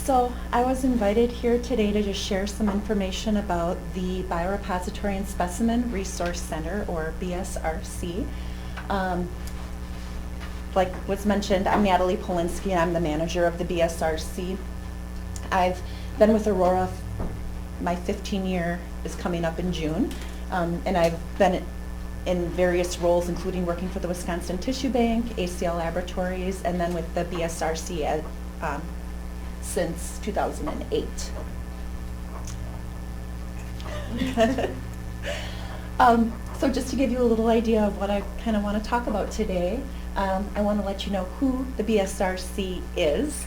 So I was invited here today to just share some information about the Biorepository and Specimen Resource Center, or BSRC. Like was mentioned, I'm Natalie Polinske, and I'm the manager of the BSRC. I've been with Aurora, my 15-year is coming up in June, and I've been in various roles, including working for the Wisconsin Tissue Bank, ACL Laboratories, and then with the BSRC at, since 2008. So just to give you a little idea of what I kind of want to talk about today, I want to let you know who the BSRC is,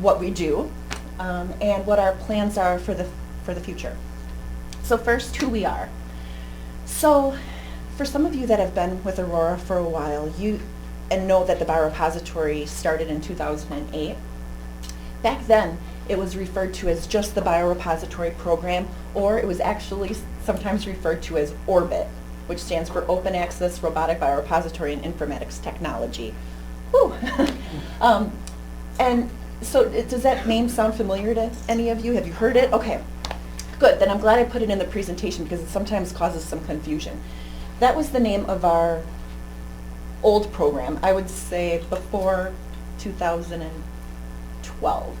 what we do, and what our plans are for the future. So first, who we are. So for some of you that have been with Aurora for a while, and know that the Biorepository started in 2008, back then it was referred to as just the Biorepository program, or it was actually sometimes referred to as ORBIT, which stands for Open Access Robotic Biorepository and Informatics Technology. Whew. And so does that name sound familiar to any of you? Have you heard it? Okay, good. Then I'm glad I put it in the presentation because it sometimes causes some confusion. That was the name of our old program, I would say before 2012.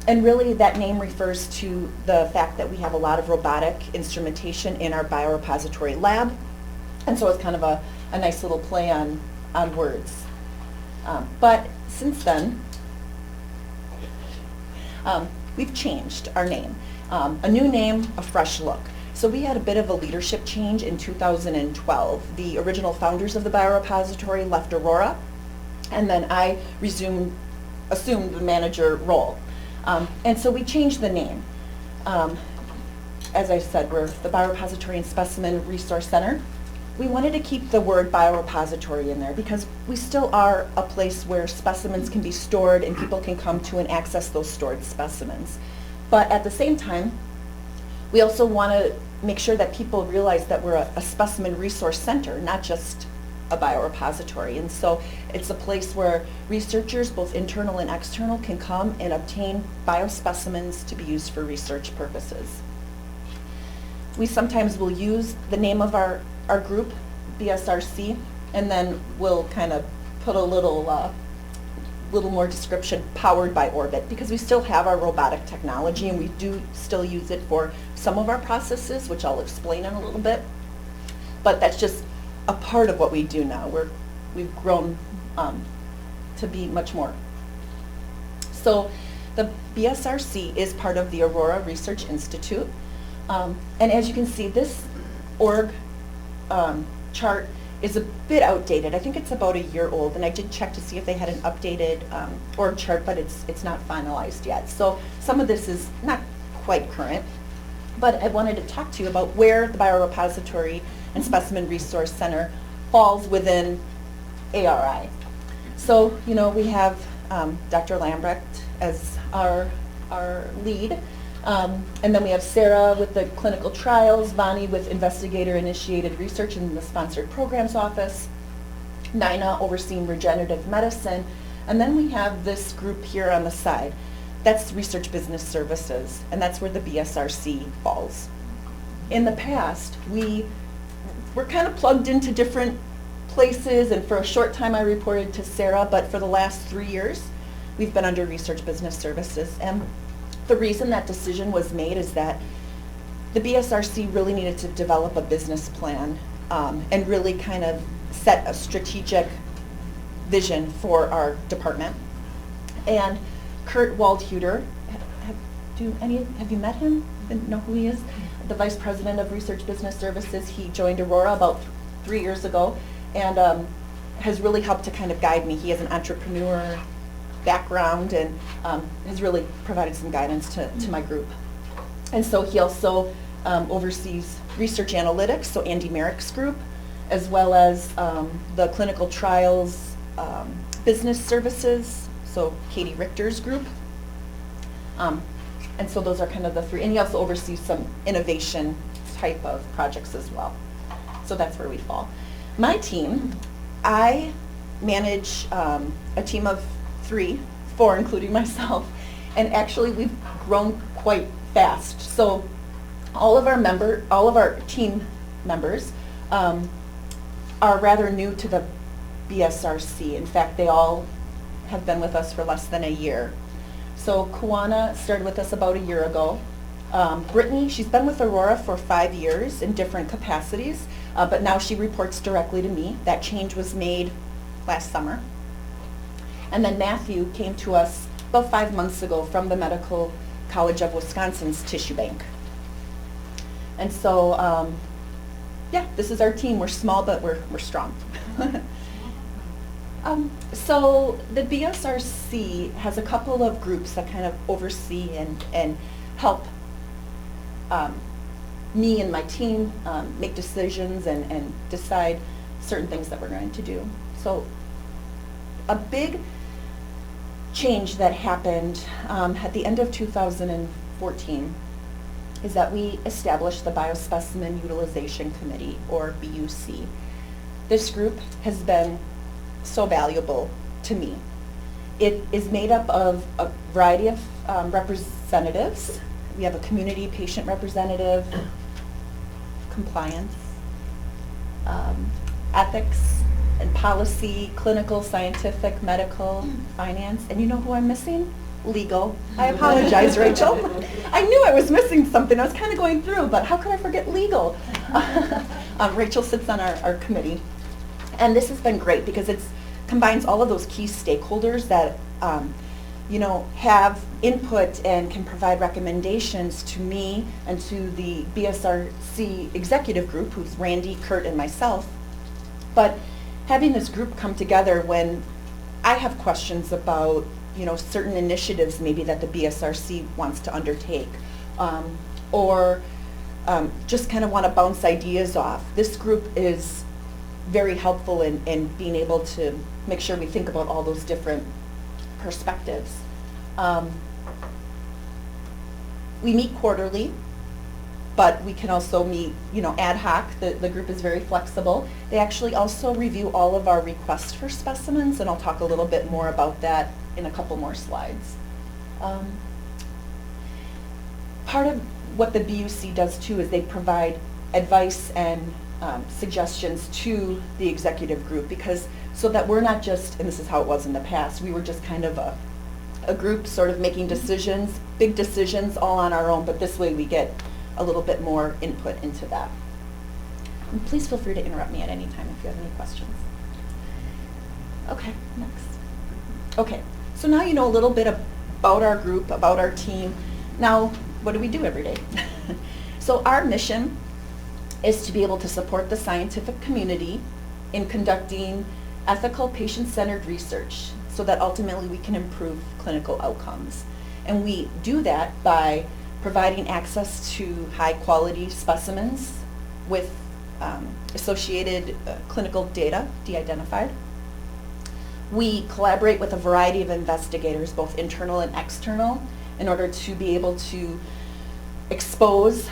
And really that name refers to the fact that we have a lot of robotic instrumentation in our biorepository lab. And so it's kind of a nice little play on words. But since then, we've changed our name. A new name, a fresh look. So we had a bit of a leadership change in 2012. The original founders of the Biorepository left Aurora, and then I assumed the manager role. And so we changed the name. As I said, we're the Biorepository and Specimen Resource Center. We wanted to keep the word biorepository in there because we still are a place where specimens can be stored and people can come to and access those stored specimens. But at the same time, we also want to make sure that people realize that we're a specimen resource center, not just a biorepository. And so it's a place where researchers, both internal and external, can come and obtain biospecimens to be used for research purposes. We sometimes will use the name of our group, BSRC, and then we'll kind of put a little more description, powered by Orbit, because we still have our robotic technology and we do still use it for some of our processes, which I'll explain in a little bit. But that's just a part of what we do now. We've grown to be much more. So the BSRC is part of the Aurora Research Institute. And as you can see, this org chart is a bit outdated. I think it's about a year old, and I did check to see if they had an updated org chart, but it's not finalized yet. So some of this is not quite current, but I wanted to talk to you about where the Biorepository and Specimen Resource Center falls within ARI. So, we have Dr. Lambrecht as our lead, and then we have Sarah with the clinical trials, Vani with investigator-initiated research in the sponsored programs office, Nina overseeing regenerative medicine, and then we have this group here on the side. That's Research Business Services, and that's where the BSRC falls. In the past, we're kind of plugged into different places, and for a short time I reported to Sarah, but for the last 3 years, we've been under Research Business Services. And the reason that decision was made is that the BSRC really needed to develop a business plan and really kind of set a strategic vision for our department. And Kurt Waldhuter, have you met him? Know who he is? The Vice President of Research Business Services. He joined Aurora about 3 years ago and has really helped to kind of guide me. He has an entrepreneur background and has really provided some guidance to my group. And so he also oversees research analytics, so Andy Merrick's group, as well as the clinical trials business services, so Katie Richter's group. And so those are kind of the three. And he also oversees some innovation type of projects as well. So that's where we fall. My team, I manage a team of 4 including myself, And actually, we've grown quite fast. So all of our team members are rather new to the BSRC. In fact, they all have been with us for less than a year. So Kuana started with us about a year ago. Brittany, she's been with Aurora for 5 years in different capacities, but now she reports directly to me. That change was made last summer. And then Matthew came to us about 5 months ago from the Medical College of Wisconsin's tissue bank. And so, yeah, this is our team. We're small, but we're strong. So the BSRC has a couple of groups that kind of oversee and help me and my team make decisions and decide certain things that we're going to do. So a big change that happened at the end of 2014 is that we established the Biospecimen Utilization Committee, or BUC. This group has been so valuable to me. It is made up of a variety of representatives. We have a community patient representative, compliance, ethics and policy, clinical, scientific, medical, finance, and you know who I'm missing? Legal. I apologize, Rachel. I knew I was missing something. I was kind of going through, but how could I forget legal? Rachel sits on our committee. And this has been great because it combines all of those key stakeholders that have input and can provide recommendations to me and to the BSRC executive group, who's Randy, Kurt, and myself. But having this group come together when I have questions about certain initiatives maybe that the BSRC wants to undertake, or just kind of want to bounce ideas off. This group is very helpful in being able to make sure we think about all those different perspectives. We meet quarterly, but we can also meet, ad hoc. The group is very flexible. They actually also review all of our requests for specimens, and I'll talk a little bit more about that in a couple more slides. Part of what the BUC does too is they provide advice and suggestions to the executive group, because so that we're not just, and this is how it was in the past, we were just kind of a group sort of making decisions, big decisions all on our own, but this way we get a little bit more input into that. And please feel free to interrupt me at any time if you have any questions. Okay, next. Okay, so now you know a little bit about our group, about our team. Now, what do we do every day? So our mission is to be able to support the scientific community in conducting ethical, patient-centered research so that ultimately we can improve clinical outcomes. And we do that by providing access to high-quality specimens with associated clinical data, de-identified. We collaborate with a variety of investigators, both internal and external, in order to be able to expose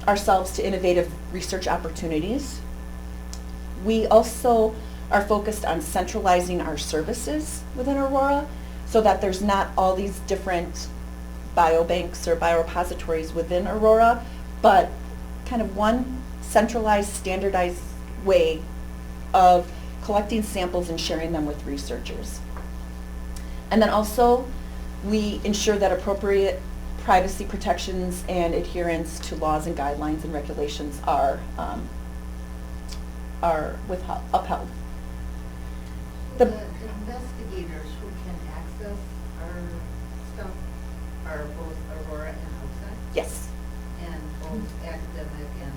ourselves to innovative research opportunities. We also are focused on centralizing our services within Aurora so that there's not all these different biobanks or biorepositories within Aurora, but kind of one centralized, standardized way of collecting samples and sharing them with researchers. And then also, we ensure that appropriate privacy protections and adherence to laws and guidelines and regulations are upheld. The investigators who can access our stuff are both Aurora and outside? Yes. And both academic and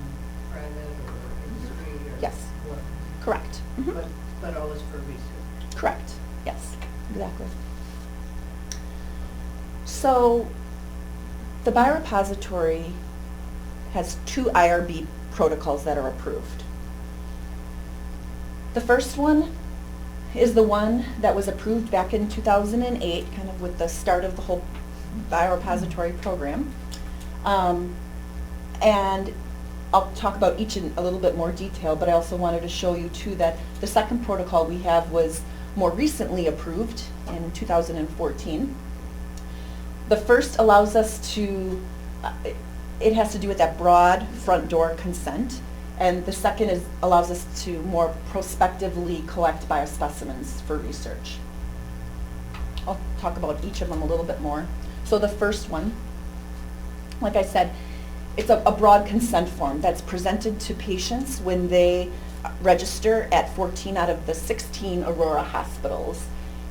private or industry or? Yes. What? Correct. Mhm. But always for research? Correct. Yes, exactly. So the biorepository has 2 IRB protocols that are approved. The first one is the one that was approved back in 2008, kind of with the start of the whole biorepository program. And I'll talk about each in a little bit more detail, but I also wanted to show you too that the second protocol we have was more recently approved in 2014. The first allows us to, it has to do with that broad front door consent. And the second allows us to more prospectively collect biospecimens for research. I'll talk about each of them a little bit more. So the first one, like I said, it's a broad consent form that's presented to patients when they register at 14 out of the 16 Aurora hospitals.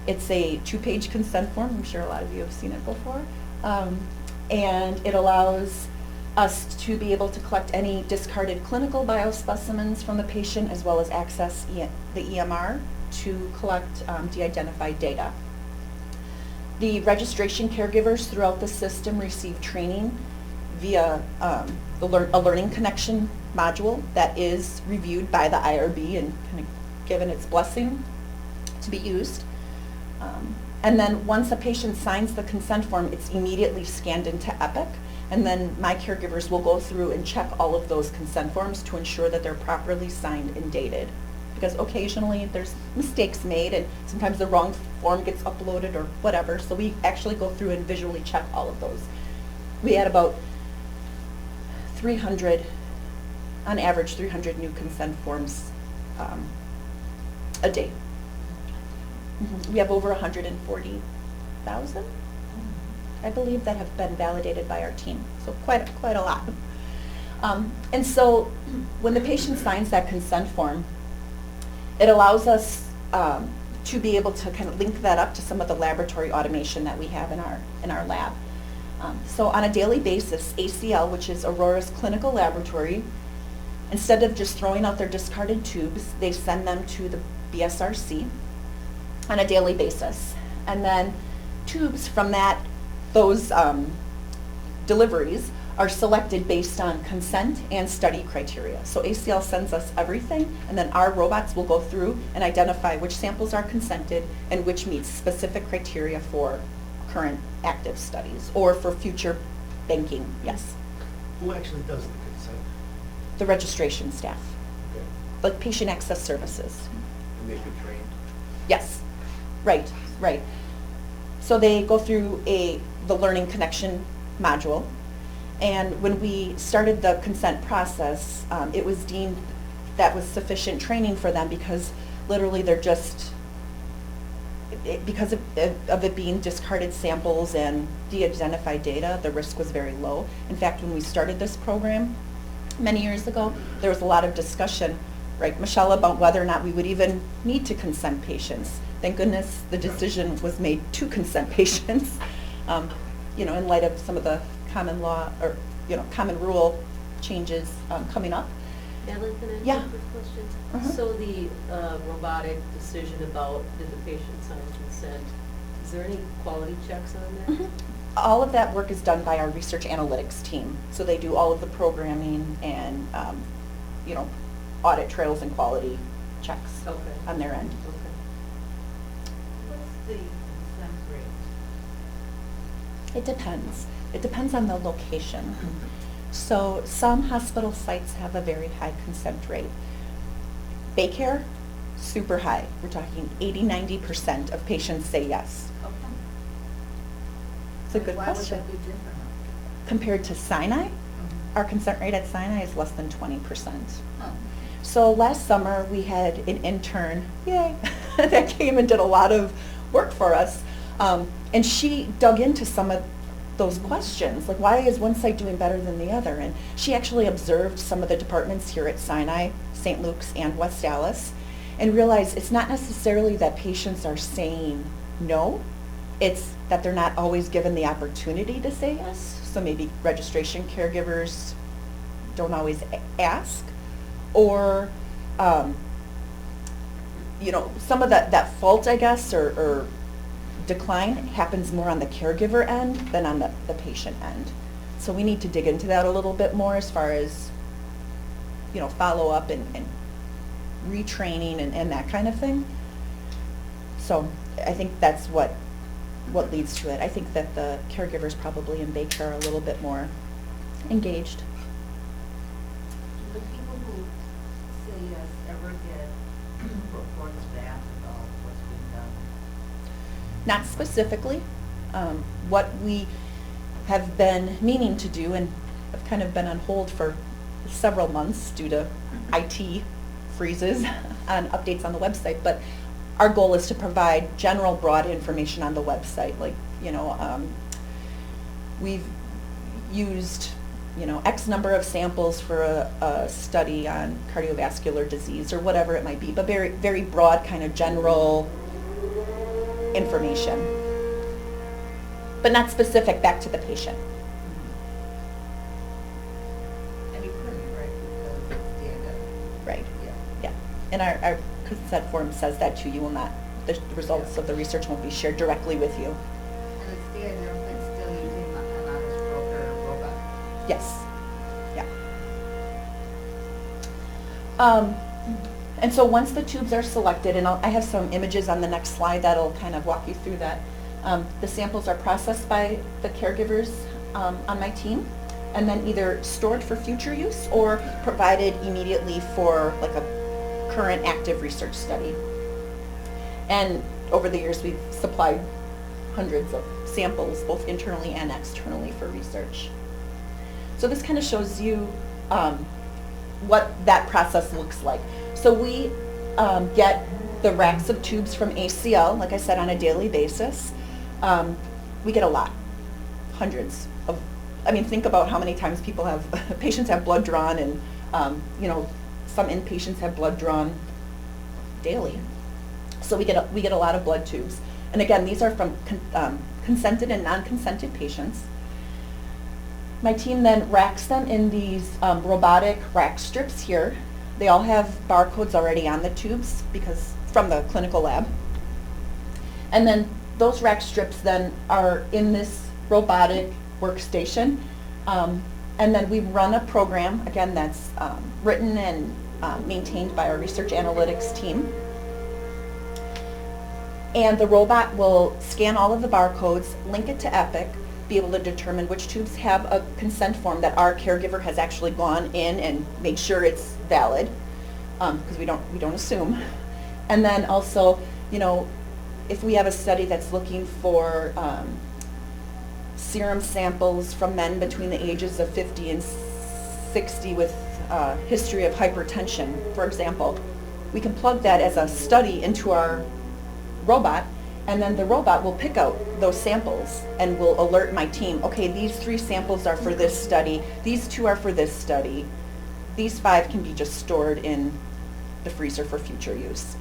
It's a 2-page consent form. I'm sure a lot of you have seen it before. And it allows us to be able to collect any discarded clinical biospecimens from the patient, as well as access the EMR to collect de-identified data. The registration caregivers throughout the system receive training via a learning connection module that is reviewed by the IRB and kind of given its blessing to be used. And then once a patient signs the consent form, it's immediately scanned into Epic, and then my caregivers will go through and check all of those consent forms to ensure that they're properly signed and dated. Because occasionally there's mistakes made and sometimes the wrong form gets uploaded or whatever, so we actually go through and visually check all of those. We had about 300, on average 300 new consent forms a day. We have over 140,000, I believe, that have been validated by our team, so quite a lot. And so when the patient signs that consent form, it allows us to be able to kind of link that up to some of the laboratory automation that we have in our lab. So on a daily basis, ACL, which is Aurora's clinical laboratory, instead of just throwing out their discarded tubes, they send them to the BSRC on a daily basis. And then tubes from those deliveries are selected based on consent and study criteria. So ACL sends us everything, and then our robots will go through and identify which samples are consented and which meets specific criteria for current active studies or for future banking, yes. Who actually does the consent? The registration staff, Okay. like patient access services. And they've been trained? Yes, right. So they go through the learning connection module, and when we started the consent process, it was deemed that was sufficient training for them because literally they're just, because of it being discarded samples and de-identified data, the risk was very low. In fact, when we started this program many years ago, there was a lot of discussion, right, Michelle, about whether or not we would even need to consent patients. Thank goodness the decision was made to consent patients, in light of some of the common law or, common rule changes coming up. Natalie, can I ask Yeah. you a quick question? Mhm. So the robotic decision about did the patient sign consent, is there any quality checks on that? Mhm. All of that work is done by our research analytics team. So they do all of the programming and, audit trails and quality checks Okay. on their end. Okay. What's the consent rate? It depends. It depends on the location. So some hospital sites have a very high consent rate. Baycare, super high. We're talking 80-90% of patients say yes. How come? It's a good Why question. would that be different? Compared to Sinai, Mhm. our consent rate at Sinai is less than 20%. Oh. So last summer, we had an intern, yay, that came and did a lot of work for us. And she dug into some of those questions, like why is one site doing better than the other? And she actually observed some of the departments here at Sinai, St. Luke's, and West Dallas, and realized it's not necessarily that patients are saying no, it's that they're not always given the opportunity to say yes. So maybe registration caregivers don't always ask, or some of that fault, I guess, or decline happens more on the caregiver end than on the patient end. So we need to dig into that a little bit more as far as, follow up and retraining and that kind of thing. So I think that's what leads to it. I think that the caregivers probably in Baker are a little bit more engaged. Do the people who say yes ever get reports back about what's being done? Not specifically. What we have been meaning to do and have kind of been on hold for several months due to IT freezes on updates on the website. But our goal is to provide general broad information on the website, like, we've used, X number of samples for a study on cardiovascular disease or whatever it might be, but very, very broad kind of general information, but not specific back to the patient. And you couldn't, right, because it's data. Right. Yeah. Yeah. And our consent form says that too. You will not, the results of the research won't be shared directly with you. And it's data, it's still using an honest broker robot? Yes. Yeah. And so once the tubes are selected, and I have some images on the next slide that'll kind of walk you through that. The samples are processed by the caregivers on my team, and then either stored for future use or provided immediately for like a current active research study. And over the years, we've supplied hundreds of samples, both internally and externally, for research. So this kind of shows you what that process looks like. So we get the racks of tubes from ACL, like I said, on a daily basis. We get a lot, hundreds of, think about how many times patients have blood drawn, and some inpatients have blood drawn daily. So we get a lot of blood tubes. And again, these are from consented and non-consented patients. My team then racks them in these robotic rack strips here. They all have barcodes already on the tubes because from the clinical lab. And then those rack strips then are in this robotic workstation. And then we run a program, again, that's written and maintained by our research analytics team. And the robot will scan all of the barcodes, link it to Epic, be able to determine which tubes have a consent form that our caregiver has actually gone in and made sure it's valid, because we don't assume. And then also, if we have a study that's looking for serum samples from men between the ages of 50 and 60 with history of hypertension, for example, we can plug that as a study into our robot, and then the robot will pick out those samples and will alert my team, okay, these 3 samples are for this study, these 2 are for this study, these 5 can be just stored in the freezer for future use.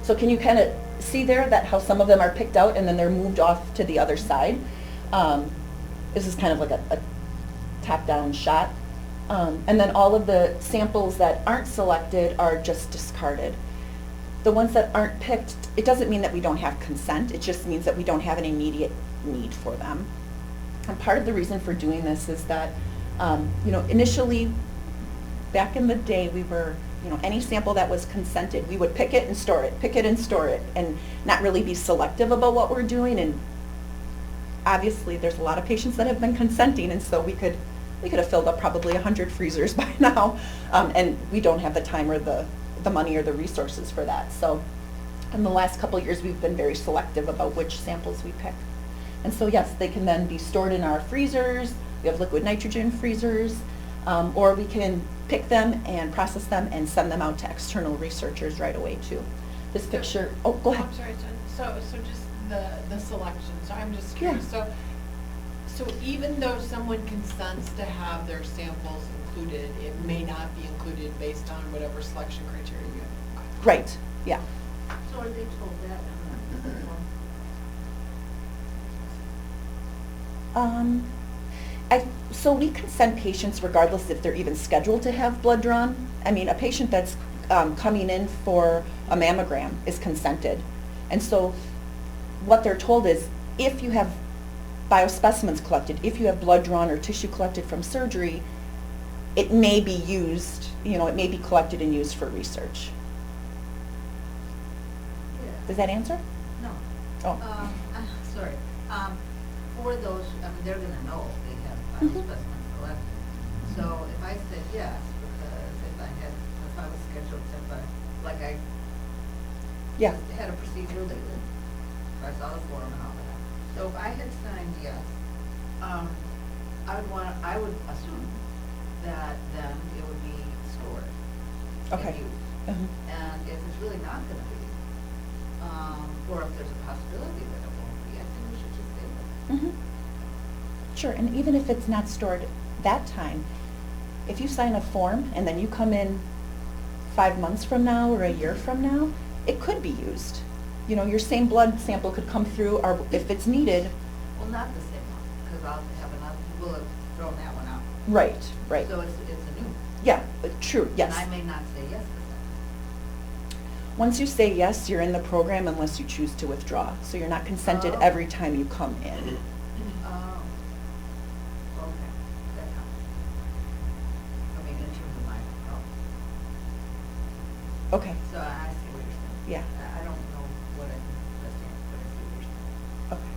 So can you kind of see there that how some of them are picked out and then they're moved off to the other side? This is kind of like a top-down shot. And then all of the samples that aren't selected are just discarded. The ones that aren't picked, it doesn't mean that we don't have consent, it just means that we don't have an immediate need for them. And part of the reason for doing this is that, initially, back in the day, we were, any sample that was consented, we would pick it and store it, and not really be selective about what we're doing. And obviously, there's a lot of patients that have been consenting, and so we could have filled up probably 100 freezers by now, and we don't have the time or the money or the resources for that. So in the last couple of years, we've been very selective about which samples we pick. And so yes, they can then be stored in our freezers. We have liquid nitrogen freezers, or we can pick them and process them and send them out to external researchers right away too. This picture, oh, go ahead. I'm sorry, so just the selection, so I'm just curious. Yeah. So even though someone consents to have their samples included, it may not be included based on whatever selection criteria you have. Right, yeah. So are they told that in the form? So we consent patients regardless if they're even scheduled to have blood drawn. A patient that's coming in for a mammogram is consented. And so what they're told is, if you have biospecimens collected, if you have blood drawn or tissue collected from surgery, it may be used, it may be collected and used for research. Yeah. Does that answer? No. Oh. Sorry. For those, they're gonna know they have Mhm. biospecimens collected. So if I said yes, because if I was scheduled to, I Yeah. had a procedure lately, I saw the form and all that. So if I had signed yes, I would assume that then it would be stored. Okay. And used. Mhm. And if it's really not gonna be, or if there's a possibility that it won't be, I think we should just say that. Mhm. Sure, and even if it's not stored that time, if you sign a form and then you come in 5 months from now or a year from now, it could be used. You know, your same blood sample could come through, or if it's needed. Well, not the same one, because I'll have another, we'll have thrown that one out. Right, right. So it's a new one. Yeah, true, yes. And I may not say yes to that. Once you say yes, you're in the program unless you choose to withdraw. So you're not consented Oh. every time you come in. Oh, okay, that helps. I mean, in terms of my health. Okay, So I see what you're saying. Yeah. I don't know what I understand, but I see what you're saying. okay.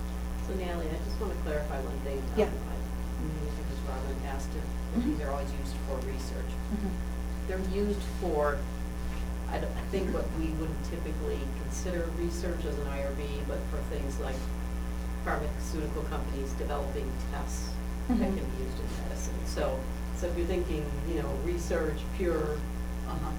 So Natalie, I just want to clarify one thing. Yeah. Because Robin asked if Mhm. these are always used for research. Mhm. They're used for, I think what we would typically consider research as an IRB, but for things like pharmaceutical companies developing tests that Mhm. can be used in medicine. So if you're thinking, research, pure Uh-huh.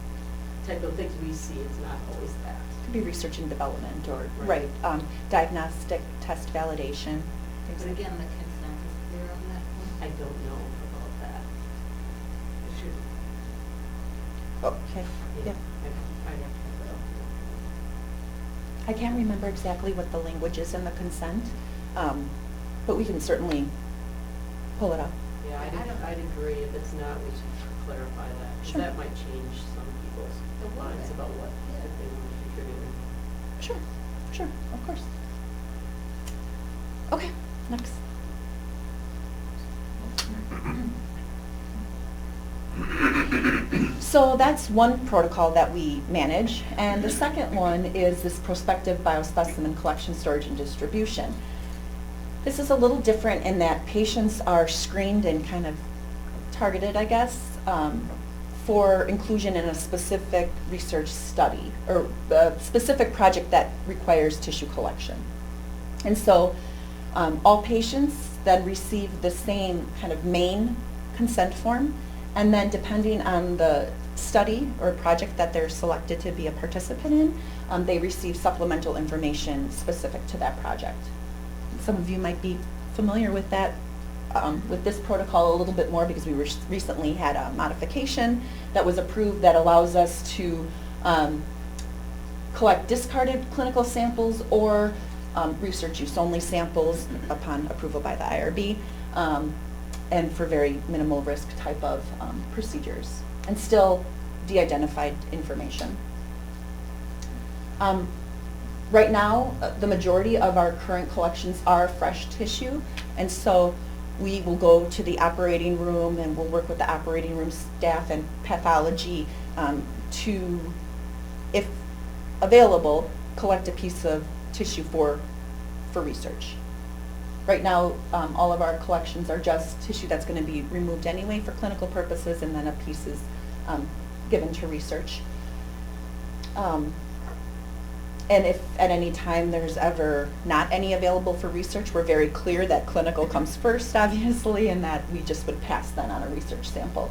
type of things we see, it's not always that. Could be research and development or, Right. right, diagnostic test validation. things But like again, the consent is clear on that I one? don't know about that. It should. Okay, yeah. I'd have to look it up. I can't remember exactly what the language is in the consent, but we can certainly pull it up. Yeah, I don't- I'd agree, if it's not, we should clarify that, because Sure. that might change some people's It will, minds yeah. about what, if they want to contribute. Sure, sure, of course. Okay, next. So that's one protocol that we manage, and the second one is this prospective biospecimen collection, storage, and distribution. This is a little different in that patients are screened and kind of targeted, I guess, for inclusion in a specific research study or a specific project that requires tissue collection. And so all patients then receive the same kind of main consent form, and then depending on the study or project that they're selected to be a participant in, they receive supplemental information specific to that project. Some of you might be familiar with that, with this protocol a little bit more, because we recently had a modification that was approved that allows us to collect discarded clinical samples or research use only samples upon approval by the IRB, and for very minimal risk type of procedures, and still de-identified information. Right now, the majority of our current collections are fresh tissue, and so we will go to the operating room and we'll work with the operating room staff and pathology to, if available, collect a piece of tissue for research. Right now, all of our collections are just tissue that's going to be removed anyway for clinical purposes, and then a piece is given to research. And if at any time there's ever not any available for research, we're very clear that clinical comes first, obviously, and that we just would pass then on a research sample.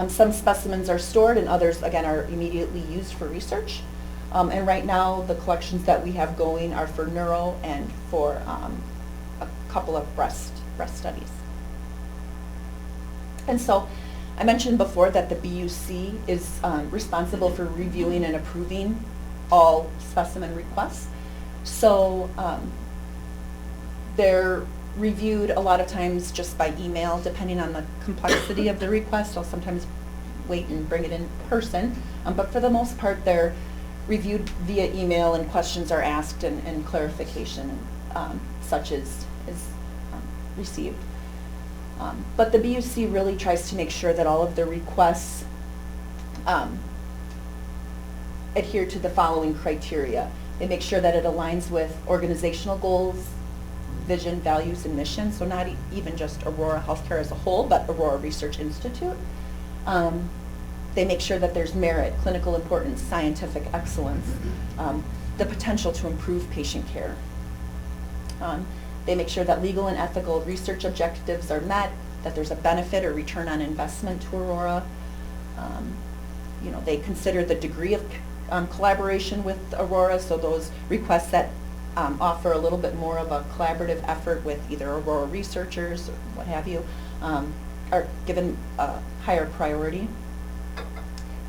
Some specimens are stored and others, again, are immediately used for research. And right now, the collections that we have going are for neuro and for a couple of breast studies. And so, I mentioned before that the BUC is responsible for reviewing and approving all specimen requests. So they're reviewed a lot of times just by email, depending on the complexity of the request. I'll sometimes wait and bring it in person, but for the most part, they're reviewed via email, and questions are asked and clarification such is received. But the BUC really tries to make sure that all of the requests adhere to the following criteria. They make sure that it aligns with organizational goals, vision, values, and mission, so not even just Aurora Healthcare as a whole, but Aurora Research Institute. They make sure that there's merit, clinical importance, scientific excellence, the potential to improve patient care. They make sure that legal and ethical research objectives are met, that there's a benefit or return on investment to Aurora. You know, they consider the degree of collaboration with Aurora, so those requests that offer a little bit more of a collaborative effort with either Aurora researchers or what have you, are given a higher priority.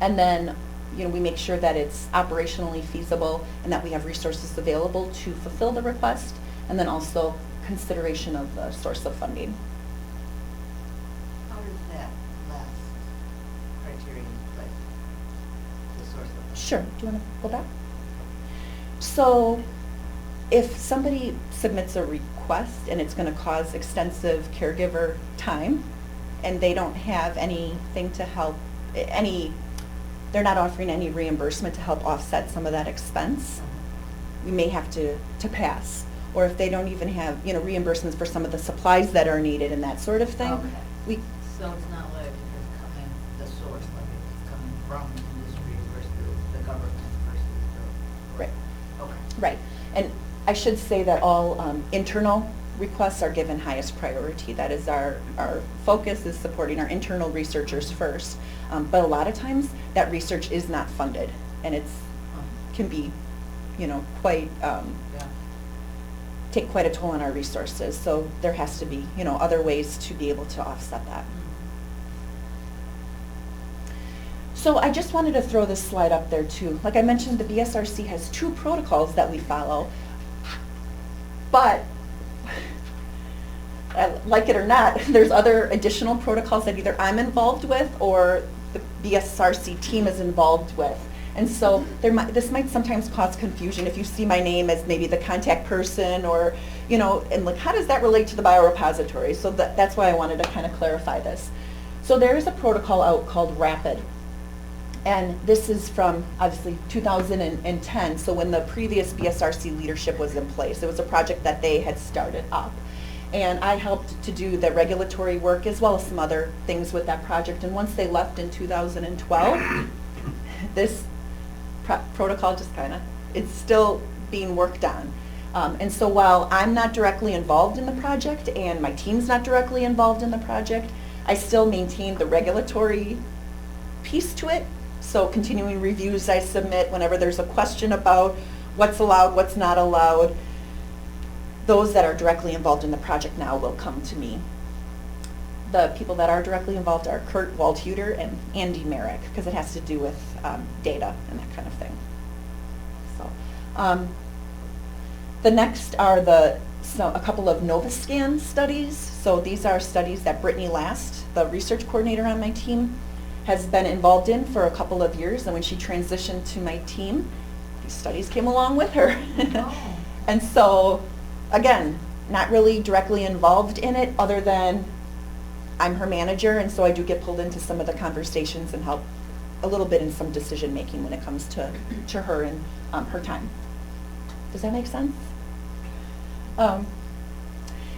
And then, you know, we make sure that it's operationally feasible and that we have resources available to fulfill the request, and then also consideration of the source of funding. How does that last criterion play? The source of funding? Sure, do you want to go back? So if somebody submits a request and it's going to cause extensive caregiver time and they don't have anything to help, they're not offering any reimbursement to help offset some of that expense, we may have to pass. Or if they don't even have, you know, reimbursements for some of the supplies that are needed and that sort of thing. Okay. We, So it's not like it's coming, the source, like it's coming from industry versus the government versus the. Right. Okay. right. And I should say that all internal requests are given highest priority. That is our focus is supporting our internal researchers first. But a lot of times that research is not funded, and can be, you know, quite, Yeah. take quite a toll on our resources. So there has to be, you know, other ways to be able to offset that. So I just wanted to throw this slide up there too. Like I mentioned, the BSRC has 2 protocols that we follow, but like it or not, there's other additional protocols that either I'm involved with or the BSRC team is involved with. And so this might sometimes cause confusion if you see my name as maybe the contact person, or, you know, and like, how does that relate to the biorepository? So that's why I wanted to kind of clarify this. So there is a protocol out called RAPID. And this is from, obviously, 2010, so when the previous BSRC leadership was in place. It was a project that they had started up. And I helped to do the regulatory work as well as some other things with that project. And once they left in 2012, this protocol just kind of, it's still being worked on. And so while I'm not directly involved in the project and my team's not directly involved in the project, I still maintain the regulatory piece to it. So continuing reviews I submit whenever there's a question about what's allowed, what's not allowed. Those that are directly involved in the project now will come to me. The people that are directly involved are Kurt Waldhuter and Andy Merrick, because it has to do with data and that kind of thing. So, the next are a couple of NovaScan studies. So these are studies that Brittany Last, the research coordinator on my team, has been involved in for a couple of years. And when she transitioned to my team, these studies came along with her. Oh. And so, again, not really directly involved in it other than I'm her manager, and so I do get pulled into some of the conversations and help a little bit in some decision making when it comes to her and her time. Does that make sense? And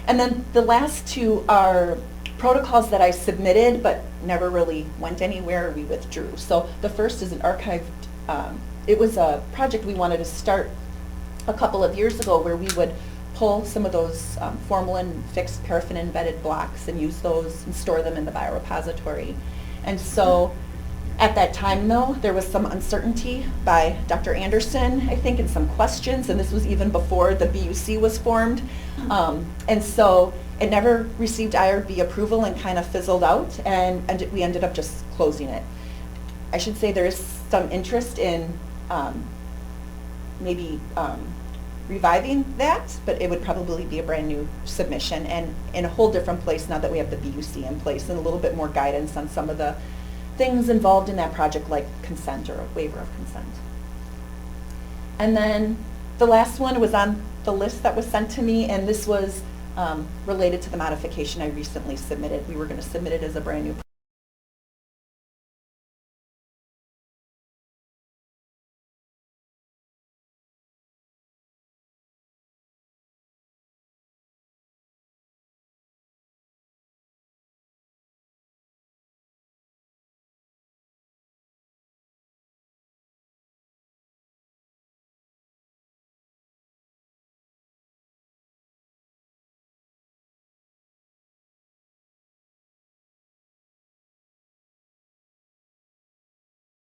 then the last 2 are protocols that I submitted but never really went anywhere. We withdrew. So the first is an archived, it was a project we wanted to start a couple of years ago where we would pull some of those formalin fixed paraffin embedded blocks and use those and store them in the biorepository. And so at that time though, there was some uncertainty by Dr. Anderson, I think, and some questions, and this was even before the BUC was formed. And so it never received IRB approval and kind of fizzled out, and we ended up just closing it. I should say there is some interest in maybe reviving that, but it would probably be a brand new submission and in a whole different place now that we have the BUC in place and a little bit more guidance on some of the things involved in that project, like consent or a waiver of consent. And then the last one was on the list that was sent to me, and this was related to the modification I recently submitted. We were going to submit it as a brand new